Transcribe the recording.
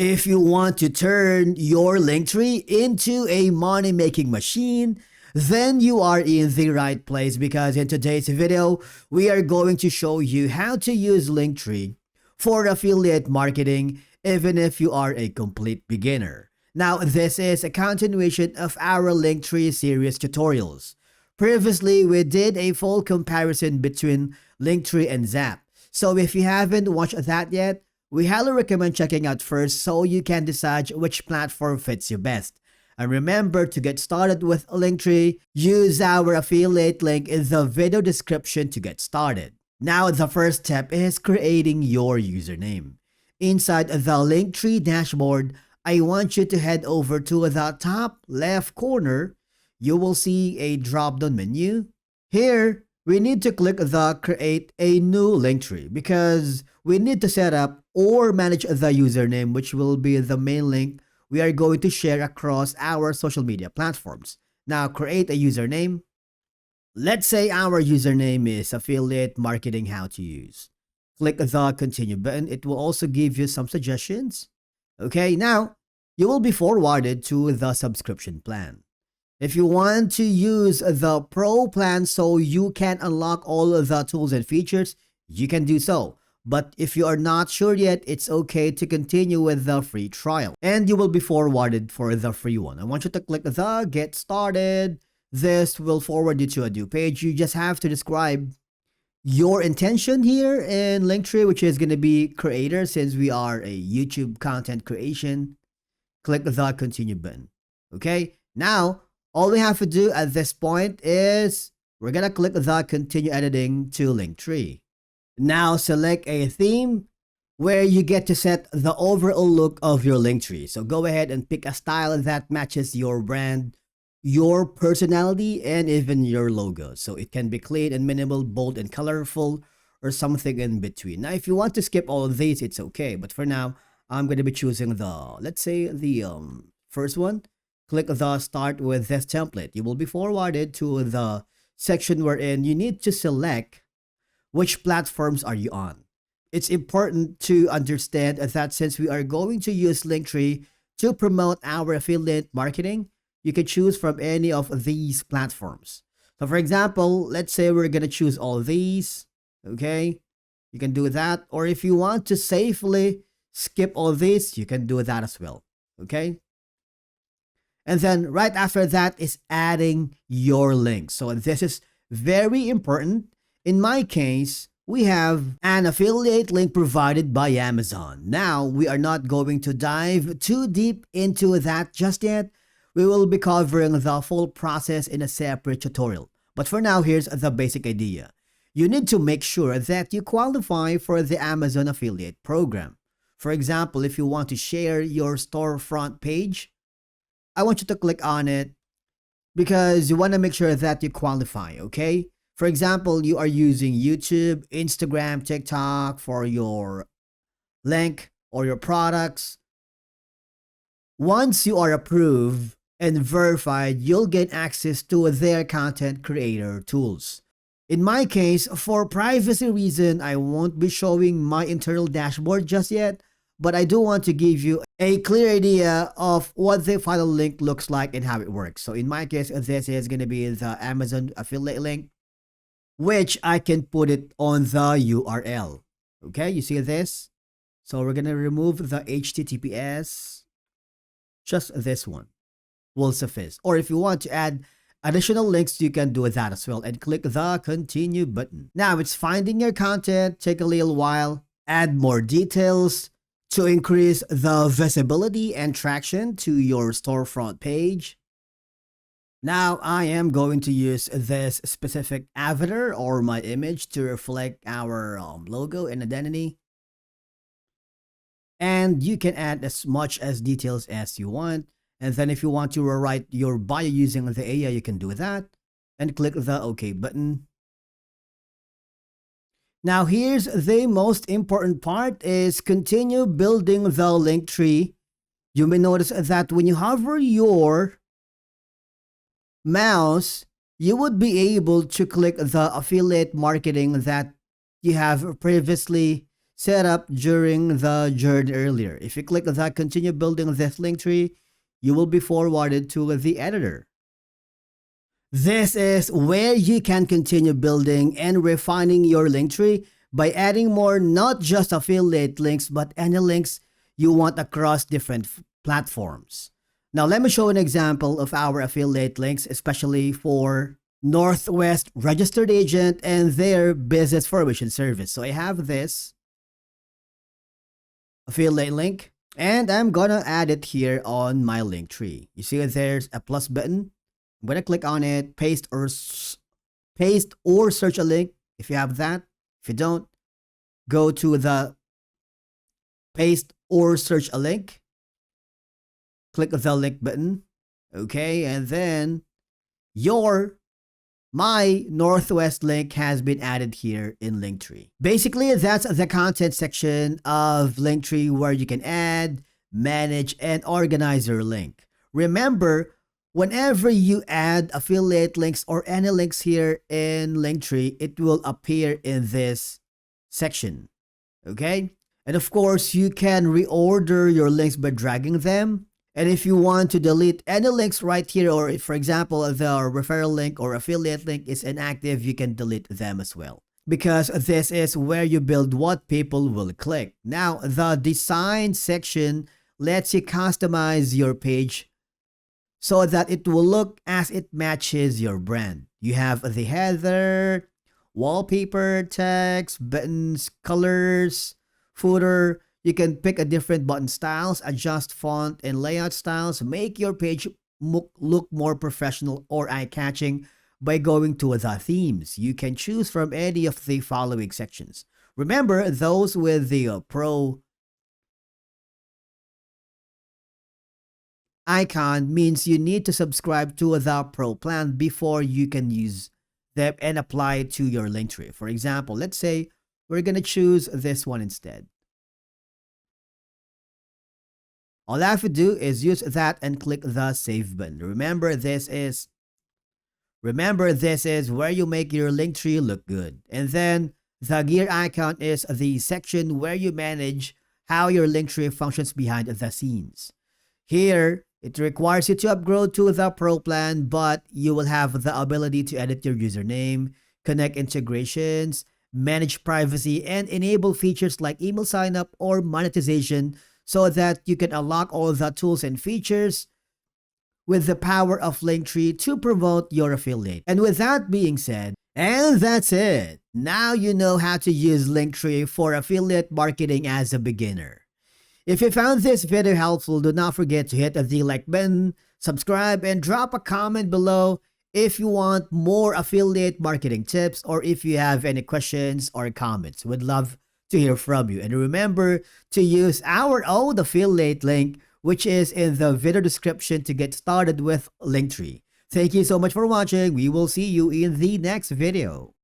If you want to turn your Linktree into a money-making machine, then you are in the right place, because in today's video, we are going to show you how to use Linktree for affiliate marketing even if you are a complete beginner. Now, this is a continuation of our Linktree series tutorials. Previously, we did a full comparison between Linktree and Zap. So if you haven't watched that yet, we highly recommend checking out first so you can decide which platform fits you best. And remember, to get started with Linktree, use our affiliate link in the video description to get started. Now, the first step is creating your username. Inside the Linktree dashboard, I want you to head over to the top left corner. You will see a drop-down menu. Here, we need to click the Create a New Linktree because we need to set up or manage the username, which will be the main link we are going to share across our social media platforms. Now, create a username. Let's say our username is Affiliate Marketing How to Use. Click the Continue button. It will also give you some suggestions. Okay, now, you will be forwarded to the subscription plan. If you want to use the Pro plan so you can unlock all of the tools and features, you can do so. But if you are not sure yet, it's okay to continue with the free trial. And you will be forwarded for the free one. I want you to click the Get Started. This will forward you to a new page. You just have to describe your intention here in Linktree, which is going to be creator, since we are a YouTube content creation. Click the Continue button. Okay, now, all we have to do at this point is we're going to click the Continue Editing to Linktree. Now select a theme where you get to set the overall look of your Linktree. So go ahead and pick a style that matches your brand, your personality, and even your logo. So it can be clean and minimal, bold and colorful, or something in between. Now, if you want to skip all of these, it's okay. But for now, I'm going to be choosing the, let's say, the first one. Click the Start with this template. You will be forwarded to the section wherein you need to select which platforms are you on. It's important to understand that since we are going to use Linktree to promote our affiliate marketing, you can choose from any of these platforms. So for example, let's say we're going to choose all these. Okay, you can do that. Or if you want to safely skip all these, you can do that as well. Okay. And then right after that is adding your link. So this is very important. In my case, we have an affiliate link provided by Amazon. Now, we are not going to dive too deep into that just yet. We will be covering the full process in a separate tutorial. But for now, here's the basic idea. You need to make sure that you qualify for the Amazon affiliate program. For example, if you want to share your storefront page, I want you to click on it because you want to make sure that you qualify, okay? For example, you are using YouTube, Instagram, TikTok for your link or your products. Once you are approved and verified, you'll get access to their content creator tools. In my case, for privacy reason, I won't be showing my internal dashboard just yet, but I do want to give you a clear idea of what the final link looks like and how it works. So in my case, this is going to be the Amazon affiliate link, which I can put it on the URL. Okay, you see this? So we're going to remove the HTTPS. Just this one will suffice. Or if you want to add additional links, you can do that as well. And click the Continue button. Now it's finding your content. Take a little while. Add more details to increase the visibility and traction to your storefront page. Now I am going to use this specific avatar or my image to reflect our logo and identity. And you can add as much as details as you want. And then if you want to rewrite your bio using the AI, you can do that. And click the OK button. Now here's the most important part is continue building the Linktree. You may notice that when you hover your mouse, you would be able to click the affiliate marketing that you have previously set up during the journey earlier. If you click that continue building this link tree, you will be forwarded to the editor. This is where you can continue building and refining your link tree by adding more not just affiliate links but any links you want across different platforms. Now let me show an example of our affiliate links, especially for Northwest registered agent and their business formation service. So I have this affiliate link and I'm gonna add it here on my link tree. You see there's a plus button. I'm gonna click on it, paste or search a link if you have that. If you don't, go to the paste or search a link. Click the link button. Okay, and then my Northwest link has been added here in Linktree. Basically, that's the content section of Linktree where you can add, manage, and organize your link. Remember, whenever you add affiliate links or any links here in Linktree, it will appear in this section. Okay? And of course, you can reorder your links by dragging them. And if you want to delete any links right here, or if, for example, the referral link or affiliate link is inactive, you can delete them as well. Because this is where you build what people will click. Now, the design section lets you customize your page so that it will look as it matches your brand. You have the header, wallpaper, text, buttons, colors, footer. You can pick a different button styles, adjust font and layout styles, make your page look more professional or eye-catching by going to the themes. You can choose from any of the following sections. Remember, those with the Pro icon means you need to subscribe to the Pro plan before you can use them and apply it to your Linktree. For example, let's say we're going to choose this one instead. All I have to do is use that and click the save button. Remember, this is where you make your Linktree look good. And then the gear icon is the section where you manage how your Linktree functions behind the scenes. Here, it requires you to upgrade to the Pro plan, but you will have the ability to edit your username, connect integrations, manage privacy, and enable features like email signup or monetization so that you can unlock all the tools and features with the power of Linktree to promote your affiliate. And with that being said, and that's it. Now you know how to use Linktree for affiliate marketing as a beginner. If you found this video helpful, do not forget to hit the like button, subscribe, and drop a comment below if you want more affiliate marketing tips or if you have any questions or comments. We'd love to hear from you. And remember to use our own affiliate link, which is in the video description to get started with Linktree. Thank you so much for watching. We will see you in the next video.